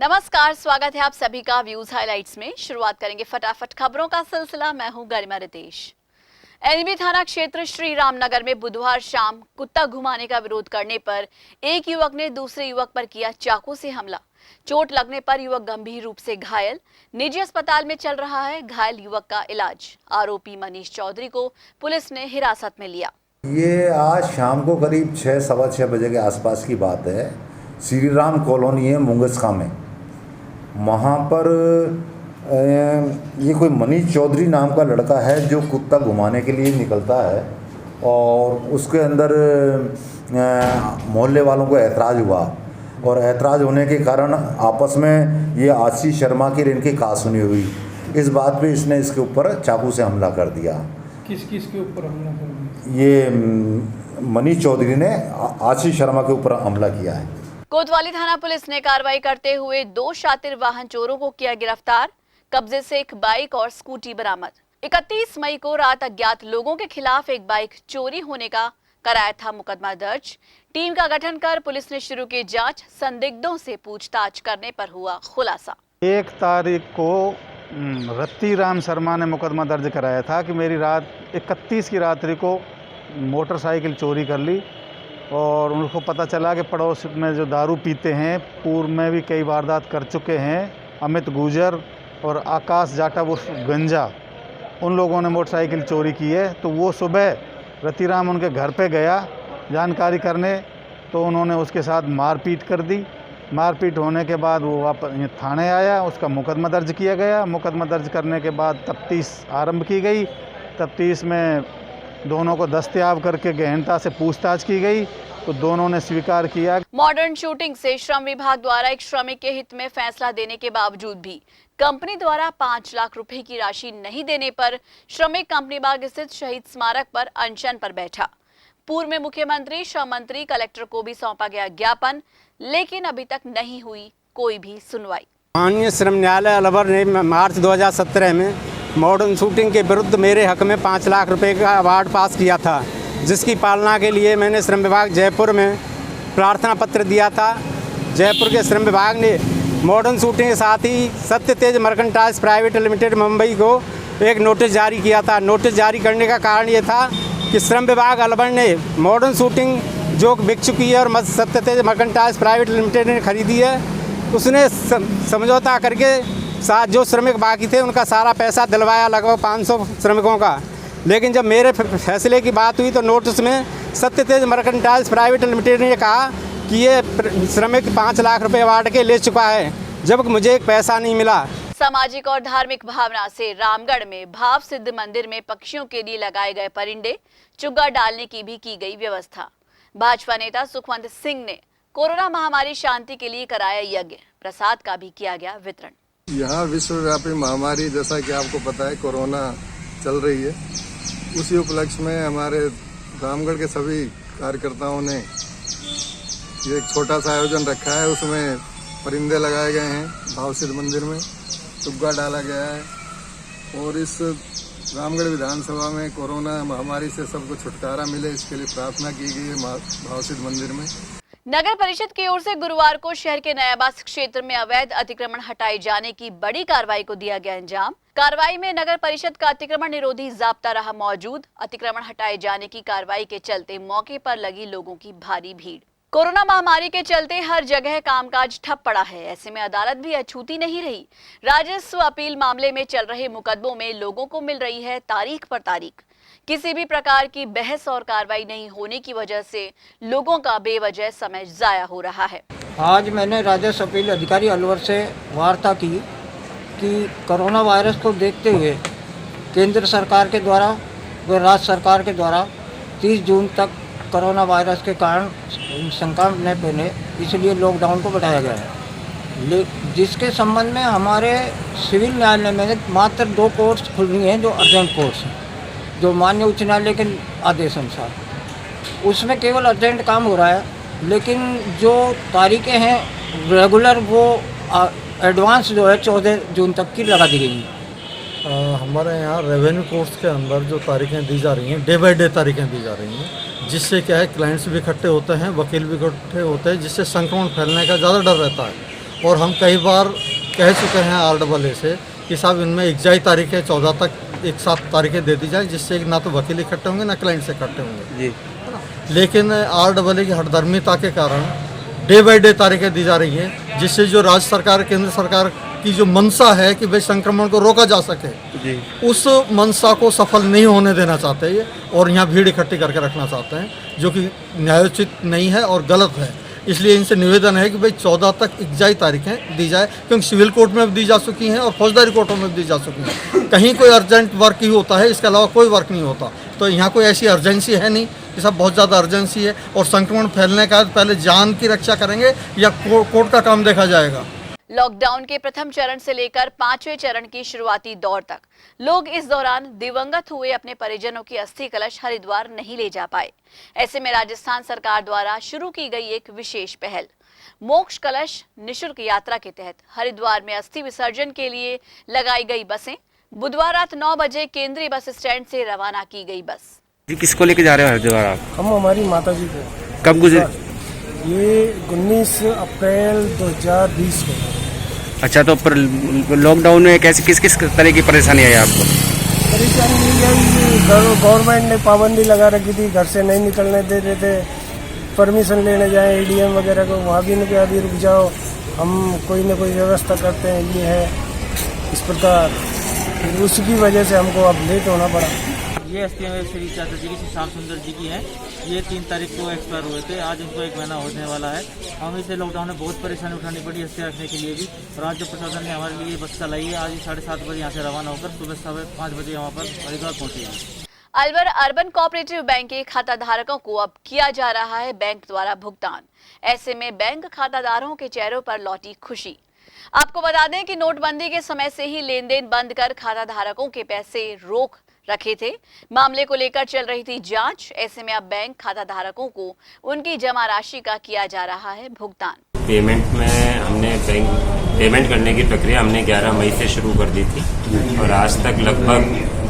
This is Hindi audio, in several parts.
नमस्कार, स्वागत है आप सभी का व्यूज हाइलाइट्स में। शुरुआत करेंगे फटाफट खबरों का सिलसिला। मैं हूं गरिमा रितेश। एलबी थाना क्षेत्र श्री रामनगर में बुधवार शाम कुत्ता घुमाने का विरोध करने पर एक युवक ने दूसरे युवक पर किया चाकू से हमला। चोट लगने पर युवक गंभीर रूप से घायल, निजी अस्पताल में चल रहा है घायल युवक का इलाज। आरोपी मनीष चौधरी को पुलिस ने हिरासत में लिया। ये आज शाम को करीब 6-6:15 बजे के आसपास की बात है। श्री राम कॉलोनी है मुंगसका में। वहाँ पर ये कोई मनीष चौधरी नाम का लड़का है जो कुत्ता घुमाने के लिए निकलता है और उसके अंदर मोहल्ले वालों को ऐतराज़ हुआ और ऐतराज़ होने के कारण आपस में ये आशीष शर्मा की इनकी कहासुनी हुई। इस बात पे इसने इसके ऊपर चाकू से हमला कर दिया। किस के ऊपर हमला कर दिया? ये मनीष चौधरी ने आशीष शर्मा के ऊपर हमला किया है। कोतवाली थाना पुलिस ने कार्रवाई करते हुए 2 शातिर वाहन चोरों को किया गिरफ्तार। कब्जे से एक बाइक और स्कूटी बरामद। 31 मई को रात अज्ञात लोगों के खिलाफ एक बाइक चोरी होने का कराया था मुकदमा दर्ज। टीम का गठन कर पुलिस ने शुरू की जांच। संदिग्धों से पूछताछ करने पर हुआ खुलासा। 1 तारीख को रत्ती राम शर्मा ने मुकदमा दर्ज कराया था कि मेरी रात 31 की रात्रि को मोटरसाइकिल चोरी कर ली और उनको पता चला कि पड़ोस में जो दारू पीते हैं, पूर्व में भी कई वारदात कर चुके हैं, अमित गुजर और आकाश जाटा उर्फ गंजा, उन लोगों ने मोटरसाइकिल चोरी की है। तो वो सुबह रतिराम उनके घर पे गया जानकारी करने, तो उन्होंने उसके साथ मारपीट कर दी। मारपीट होने के बाद वो वापस थाने आया, उसका मुकदमा दर्ज किया गया। मुकदमा दर्ज करने के बाद तफ्तीश आरंभ की गई। तफ्तीश में दोनों को दस्तयाब करके गहनता से पूछताछ की गई तो दोनों ने स्वीकार किया। मॉडर्न शूटिंग से श्रम विभाग द्वारा एक श्रमिक के हित में फैसला देने के बावजूद भी कंपनी द्वारा 5 लाख रुपए की राशि नहीं देने पर श्रमिक कंपनी बाग स्थित शहीद स्मारक पर अनशन पर बैठा। पूर्व में मुख्यमंत्री, श्रम मंत्री, कलेक्टर को भी सौंपा गया ज्ञापन, लेकिन अभी तक नहीं हुई कोई भी सुनवाई। माननीय श्रम न्यायालय अलवर ने मार्च 2017 में मॉडर्न शूटिंग के विरुद्ध मेरे हक में 5 लाख रुपए का अवार्ड पास किया था, जिसकी पालना के लिए मैंने श्रम विभाग जयपुर में प्रार्थना पत्र दिया था। जयपुर के श्रम विभाग ने मॉडर्न शूटिंग के साथ ही सत्य तेज मर्केंटाइल्स प्राइवेट लिमिटेड मुंबई को एक नोटिस जारी किया था। नोटिस जारी करने का कारण ये था कि श्रम विभाग अलवर ने मॉडर्न शूटिंग जो बिक चुकी है और सत्य तेज मर्केंटाइल्स प्राइवेट लिमिटेड ने खरीदी है, उसने समझौता करके साथ जो श्रमिक बाकी थे उनका सारा पैसा दिलवाया, लगभग 500 श्रमिकों का। लेकिन जब मेरे फैसले की बात हुई तो नोटिस में सत्य तेज मर्केंटाइल्स प्राइवेट लिमिटेड ने कहा कि ये श्रमिक 5 लाख रुपए अवार्ड के ले चुका है, जब मुझे एक पैसा नहीं मिला। सामाजिक और धार्मिक भावना से रामगढ़ में भाव सिद्ध मंदिर में पक्षियों के लिए लगाए गए परिंदे, चुग्गा डालने की भी की गई व्यवस्था। भाजपा नेता सुखवंत सिंह ने कोरोना महामारी शांति के लिए कराया यज्ञ, प्रसाद का भी किया गया वितरण। यहाँ विश्वव्यापी महामारी जैसा कि आपको पता है कोरोना चल रही है, उसी उपलक्ष्य में हमारे रामगढ़ के सभी कार्यकर्ताओं ने ये एक छोटा सा आयोजन रखा है। उसमें परिंदे लगाए गए हैं, भाव सिद्ध मंदिर में चुग्गा डाला गया है और इस रामगढ़ विधानसभा में कोरोना महामारी से सबको छुटकारा मिले, इसके लिए प्रार्थना की गई है भाव सिद्ध मंदिर में। नगर परिषद की ओर से गुरुवार को शहर के नयाबास क्षेत्र में अवैध अतिक्रमण हटाए जाने की बड़ी कार्रवाई को दिया गया अंजाम। कार्रवाई में नगर परिषद का अतिक्रमण निरोधी जाब्ता रहा मौजूद। अतिक्रमण हटाए जाने की कार्रवाई के चलते मौके पर लगी लोगों की भारी भीड़। कोरोना महामारी के चलते हर जगह कामकाज ठप पड़ा है, ऐसे में अदालत भी अछूती नहीं रही। राजस्व अपील मामले में चल रहे मुकदमों में लोगों को मिल रही है तारीख पर तारीख। किसी भी प्रकार की बहस और कार्रवाई नहीं होने की वजह से लोगों का बेवजह समय जाया हो रहा है। आज मैंने राजस्व अपील अधिकारी अलवर से वार्ता की कि कोरोना वायरस को देखते हुए केंद्र सरकार के द्वारा व राज्य सरकार के द्वारा 30 जून तक कोरोना वायरस के कारण संक्रमण न फैले, इसलिए लॉकडाउन को बढ़ाया गया है। जिसके संबंध में हमारे सिविल न्यायालय में मात्र 2 कोर्ट्स खुल रही हैं जो अर्जेंट कोर्ट्स हैं, जो माननीय उच्च न्यायालय के आदेश अनुसार उसमें केवल अर्जेंट काम हो रहा है। लेकिन जो तारीखें हैं रेगुलर वो एडवांस जो है 14 जून तक की लगा दी गई है। हमारे यहाँ रेवेन्यू कोर्ट्स के अंदर जो तारीखें दी जा रही हैं, डे बाय डे तारीखें दी जा रही हैं, जिससे क्या है क्लाइंट्स भी इकट्ठे होते हैं, वकील भी इकट्ठे होते हैं, जिससे संक्रमण फैलने का ज़्यादा डर रहता है। और हम कई बार कह चुके हैं RAA से कि साहब इनमें इकजाई तारीखें 14 तक एक साथ तारीखें दे दी जाए, जिससे ना तो वकील इकट्ठे होंगे ना क्लाइंट्स इकट्ठे होंगे जी। लेकिन RAA की हठधर्मिता के कारण डे बाई डे तारीखें दी जा रही हैं, जिससे जो राज्य सरकार केंद्र सरकार की जो मंशा है कि भाई संक्रमण को रोका जा सके जी। उस मंशा को सफल नहीं होने देना चाहते ये, और यहाँ भीड़ इकट्ठी करके रखना चाहते हैं, जो कि न्यायोचित नहीं है और गलत है। इसलिए इनसे निवेदन है कि भाई 14 तक इकजाई तारीखें दी जाए, क्योंकि सिविल कोर्ट में भी दी जा चुकी हैं और फौजदारी कोर्टों में भी दी जा चुकी हैं। कहीं कोई अर्जेंट वर्क ही होता है, इसके अलावा कोई वर्क नहीं होता। तो यहाँ कोई ऐसी अर्जेंसी है नहीं, ये सब बहुत ज़्यादा अर्जेंसी है, और संक्रमण फैलने का पहले जान की रक्षा करेंगे या कोर्ट का काम देखा जाएगा। लॉकडाउन के प्रथम चरण से लेकर 5वें चरण की शुरुआती दौर तक लोग इस दौरान दिवंगत हुए अपने परिजनों की अस्थि कलश हरिद्वार नहीं ले जा पाए। ऐसे में राजस्थान सरकार द्वारा शुरू की गई एक विशेष पहल मोक्ष कलश निशुल्क यात्रा के तहत हरिद्वार में अस्थि विसर्जन के लिए लगाई गई बसें। बुधवार रात 9 बजे केंद्रीय बस स्टैंड से रवाना की गई बस। जी, किसको लेके जा रहे हो हरिद्वार आप? हम हमारी माता जी को। कब गुजरे? ये 19 अप्रैल 2020 को। अच्छा, तो पर लॉकडाउन में कैसे किस तरह की परेशानी आई आपको? परेशानी यही गवर्नमेंट ने पाबंदी लगा रखी थी, घर से नहीं निकलने दे रहे थे। परमिशन लेने जाएं ADM वगैरह को, वहाँ भी नहीं, अभी रुक जाओ, हम कोई ना कोई व्यवस्था करते हैं, ये है इस प्रकार। उसकी वजह से हमको अब लेट होना पड़ा। ये अस्थियां श्री चाचा जी की, श्याम सुंदर जी की हैं। ये 3 तारीख को एक्सपायर हुए थे, आज इनको 1 महीना होने वाला है। हमें इसे लॉकडाउन में बहुत परेशानी उठानी पड़ी अस्थियां रखने के लिए भी। राज्य प्रशासन ने हमारे लिए बस चलाई है। आज 7:30 बजे यहाँ से रवाना होकर सुबह 5 बजे यहाँ पर हरिद्वार पहुँचे हैं। अलवर अर्बन कोऑपरेटिव बैंक के खाता धारकों को अब किया जा रहा है बैंक द्वारा भुगतान। ऐसे में बैंक खाताधारकों के चेहरों पर लौटी खुशी। आपको बता दें कि नोटबंदी के समय से ही लेन देन बंद कर खाता धारकों के पैसे रोक रखे थे। मामले को लेकर चल रही थी जांच। ऐसे में अब बैंक खाता धारकों को उनकी जमा राशि का किया जा रहा है भुगतान। पेमेंट में हमने बैंक पेमेंट करने की प्रक्रिया हमने 11 मई से शुरू कर दी थी और आज तक लगभग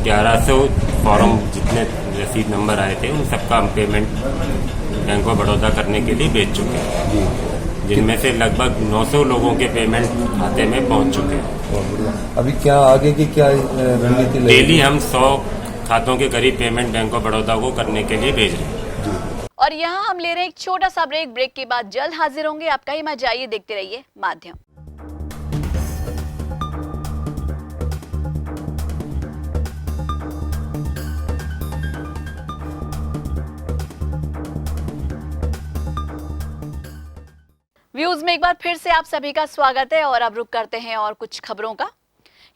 1100 फॉर्म जितने रसीद नंबर आए थे उन सबका हम पेमेंट बैंक ऑफ बड़ौदा करने के लिए भेज चुके हैं, जिनमें से लगभग 900 लोगों के पेमेंट खाते में पहुंच चुके हैं। अभी क्या आगे की क्या रणनीति लगेगी? डेली हम 100 खातों के करीब पेमेंट बैंक ऑफ बड़ौदा को करने के लिए भेज रहे हैं। और यहाँ हम ले रहे हैं एक छोटा सा ब्रेक के बाद जल्द हाजिर होंगे। आप कहीं मत जाइए, देखते रहिए माध्यम। व्यूज में एक बार फिर से आप सभी का स्वागत है और अब रुक करते हैं और कुछ खबरों का।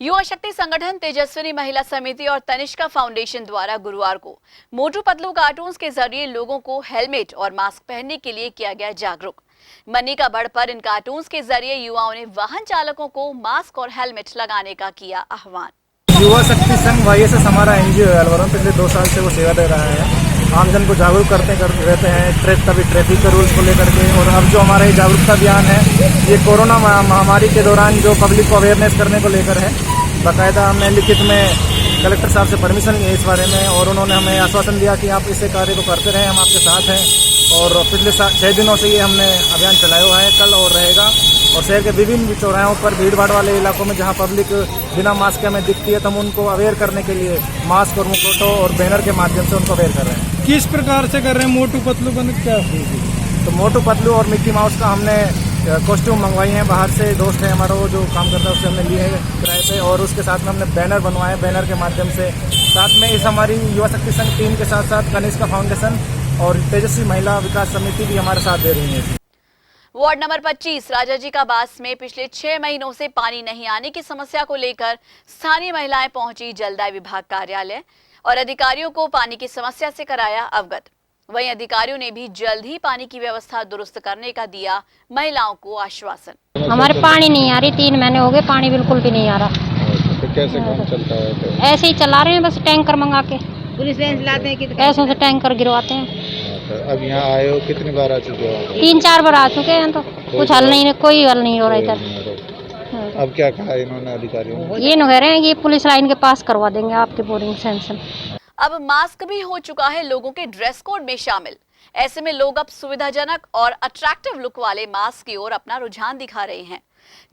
युवा शक्ति संगठन, तेजस्विनी महिला समिति और तनिष्का फाउंडेशन द्वारा गुरुवार को मोटू पतलू कार्टून्स के जरिए लोगों को हेलमेट और मास्क पहनने के लिए किया गया जागरूक। मनी का बढ़ पर इन कार्टून्स के जरिए युवाओं ने वाहन चालकों को मास्क और हेलमेट लगाने का किया आह्वान। युवा शक्ति संघ YSS हमारा NGO है अलवर में, पिछले 2 साल से वो सेवा दे रहा है। आमजन को जागरूक करते रहते हैं ट्रैफिक के रूल्स को लेकर के। और अब जो हमारा ये जागरूकता अभियान है, ये कोरोना महामारी के दौरान जो पब्लिक को अवेयरनेस करने को लेकर है। बाकायदा हमने लिखित में कलेक्टर साहब से परमिशन ली है इस बारे में और उन्होंने हमें आश्वासन दिया कि आप इसे कार्य को करते रहें, हम आपके साथ हैं। और पिछले 6 दिनों से ये हमने अभियान चलाया हुआ है, कल और रहेगा। और शहर के विभिन्न चौराहों पर, भीड़ भाड़ वाले इलाकों में जहां पब्लिक बिना मास्क के हमें दिखती है, तो हम उनको अवेयर करने के लिए मास्क और मुखौटों और बैनर के माध्यम से उनको अवेयर कर रहे हैं। किस प्रकार से कर रहे हैं? मोटू पतलू बन क्या? तो मोटू पतलू और मिक्की माउस का हमने कॉस्ट्यूम मंगवाई हैं बाहर से। दोस्त है हमारा वो जो काम करता है, उससे हमने लिए हैं किराए पे। और उसके साथ में हमने बैनर बनवाए, बैनर के माध्यम से। साथ में इस हमारी युवा शक्ति संघ टीम के साथ साथ तनिष्का फाउंडेशन और तेजस्वी महिला विकास समिति भी हमारे साथ दे रही है। वार्ड नंबर 25 राजाजी का बास में पिछले 6 महीनों से पानी नहीं आने की समस्या को लेकर स्थानीय महिलाएं पहुंची जलदाय विभाग कार्यालय और अधिकारियों को पानी की समस्या से कराया अवगत। वहीं अधिकारियों ने भी जल्द ही पानी की व्यवस्था दुरुस्त करने का दिया महिलाओं को आश्वासन। हमारे पानी नहीं आ रही, 3 महीने हो गए, पानी बिल्कुल भी नहीं आ रहा। तो कैसे काम चलता है? तो ऐसे ही चला रहे हैं, बस टैंकर मंगा के पुलिस लाते हैं, पैसों से टैंकर गिरवाते हैं। अब यहाँ आए हो, कितनी बार आ चुके हो? 3-4 बार आ चुके हैं, तो कुछ हल नहीं, कोई हल नहीं हो रहा इधर। अब क्या कहा इन्होंने अधिकारियों ने? ये कह रहे हैं कि पुलिस लाइन के पास करवा देंगे आपके बोरिंग सेंशन। अब मास्क भी हो चुका है लोगों के ड्रेस कोड में शामिल। ऐसे में लोग अब सुविधाजनक और अट्रैक्टिव लुक वाले मास्क की ओर अपना रुझान दिखा रहे हैं।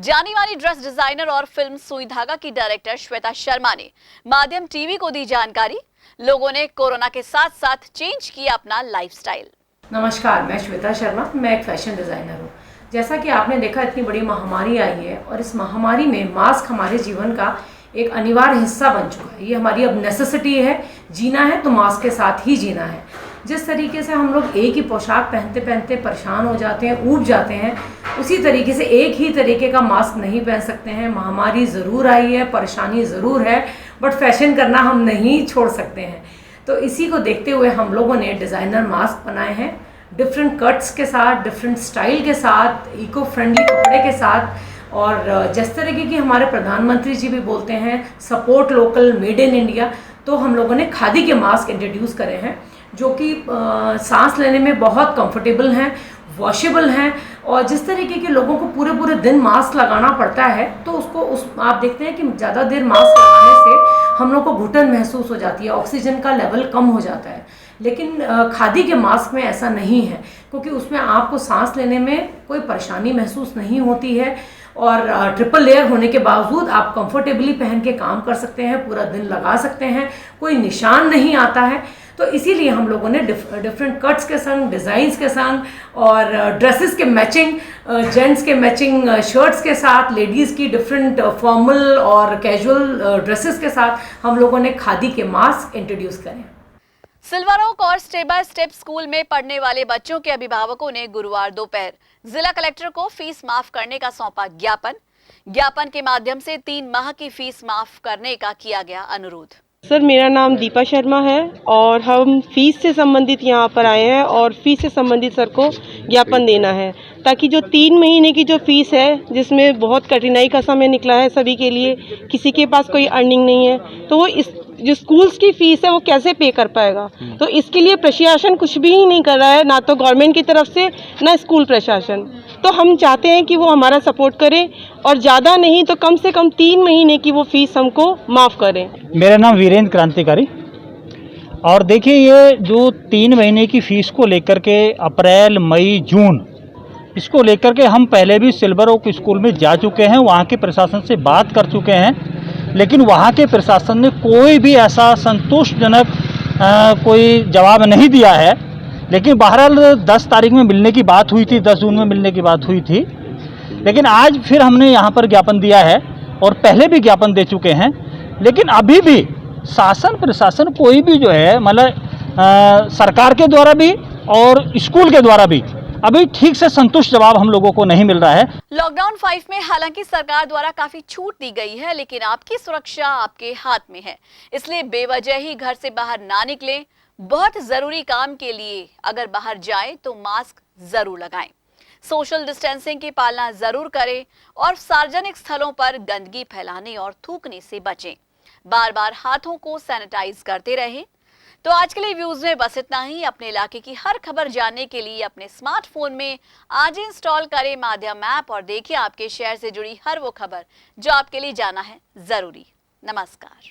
जानी मानी ड्रेस डिजाइनर और फिल्म सुई धागा की डायरेक्टर श्वेता शर्मा ने माध्यम टीवी को दी जानकारी। लोगों ने कोरोना के साथ साथ चेंज किया अपना लाइफस्टाइल। नमस्कार, मैं श्वेता शर्मा, मैं एक फैशन डिज़ाइनर हूँ। जैसा कि आपने देखा, इतनी बड़ी महामारी आई है और इस महामारी में मास्क हमारे जीवन का एक अनिवार्य हिस्सा बन चुका है। ये हमारी अब नेसेसिटी है, जीना है तो मास्क के साथ ही जीना है। जिस तरीके से हम लोग एक ही पोशाक पहनते पहनते परेशान हो जाते हैं, ऊब जाते हैं, उसी तरीके से एक ही तरीके का मास्क नहीं पहन सकते हैं। महामारी ज़रूर आई है, परेशानी ज़रूर है, बट फैशन करना हम नहीं छोड़ सकते हैं। तो इसी को देखते हुए हम लोगों ने डिज़ाइनर मास्क बनाए हैं, डिफरेंट कट्स के साथ, डिफरेंट स्टाइल के साथ, इको फ्रेंडली कपड़े के साथ। और जिस तरीके की हमारे प्रधानमंत्री जी भी बोलते हैं, support local, made in India, तो हम लोगों ने खादी के मास्क इंट्रोड्यूस करे हैं जो कि सांस लेने में बहुत कंफर्टेबल हैं, वॉशेबल हैं। और जिस तरीके के लोगों को पूरे पूरे दिन मास्क लगाना पड़ता है, तो आप देखते हैं कि ज़्यादा देर मास्क लगाने से हम लोग को घुटन महसूस हो जाती है, ऑक्सीजन का लेवल कम हो जाता है। लेकिन खादी के मास्क में ऐसा नहीं है, क्योंकि उसमें आपको सांस लेने में कोई परेशानी महसूस नहीं होती है और ट्रिपल लेयर होने के बावजूद आप कंफर्टेबली पहन के काम कर सकते हैं, पूरा दिन लगा सकते हैं, कोई निशान नहीं आता है। तो इसीलिए हम लोगों ने डिफरेंट कट्स के संग, डिज़ाइंस के संग और ड्रेसेस के मैचिंग, जेंट्स के मैचिंग शर्ट्स के साथ, लेडीज़ की डिफरेंट फॉर्मल और कैजुअल ड्रेसेस के साथ हम लोगों ने खादी के मास्क इंट्रोड्यूस करें। सिल्वर ओक और स्टेप बाय स्टेप स्कूल में पढ़ने वाले बच्चों के अभिभावकों ने गुरुवार दोपहर जिला कलेक्टर को फीस माफ करने का सौंपा ज्ञापन के माध्यम से 3 माह की फीस माफ करने का किया गया अनुरोध। सर, मेरा नाम दीपा शर्मा है और हम फीस से संबंधित यहाँ पर आए हैं और फीस से संबंधित सर को ज्ञापन देना है, ताकि जो 3 महीने की जो फीस है, जिसमें बहुत कठिनाई का समय निकला है सभी के लिए, किसी के पास कोई अर्निंग नहीं है, तो वो इस जो स्कूल्स की फीस है वो कैसे पे कर पाएगा। तो इसके लिए प्रशासन कुछ भी ही नहीं कर रहा है, ना तो गवर्नमेंट की तरफ से ना स्कूल प्रशासन। तो हम चाहते हैं कि वो हमारा सपोर्ट करे और ज़्यादा नहीं तो कम से कम 3 महीने की वो फीस हमको माफ़ करें। मेरा नाम वीरेंद्र क्रांतिकारी। और देखिए, ये जो 3 महीने की फ़ीस को लेकर के अप्रैल, मई, जून, इसको लेकर के हम पहले भी सिल्वर ओक स्कूल में जा चुके हैं, वहाँ के प्रशासन से बात कर चुके हैं, लेकिन वहाँ के प्रशासन ने कोई भी ऐसा संतुष्टजनक कोई जवाब नहीं दिया है। लेकिन बहरहाल 10 तारीख में मिलने की बात हुई थी, 10 जून में मिलने की बात हुई थी, लेकिन आज फिर हमने यहाँ पर ज्ञापन दिया है और पहले भी ज्ञापन दे चुके हैं। लेकिन अभी भी शासन प्रशासन कोई भी जो है, मतलब सरकार के द्वारा भी और स्कूल के द्वारा भी अभी ठीक से संतुष्ट जवाब हम लोगों को नहीं मिल रहा है। लॉकडाउन 5 में हालांकि सरकार द्वारा काफी छूट दी गई है, लेकिन आपकी सुरक्षा आपके हाथ में है, इसलिए बेवजह ही घर से बाहर ना निकलें। बहुत जरूरी काम के लिए अगर बाहर जाएं तो मास्क जरूर लगाएं, सोशल डिस्टेंसिंग की पालना जरूर करें और सार्वजनिक स्थलों पर गंदगी फैलाने और थूकने से बचें। बार बार हाथों को सैनिटाइज करते रहें। तो आज के लिए व्यूज में बस इतना ही। अपने इलाके की हर खबर जानने के लिए अपने स्मार्टफोन में आज इंस्टॉल करें माध्यम ऐप और देखिए आपके शहर से जुड़ी हर वो खबर जो आपके लिए जाना है जरूरी। नमस्कार।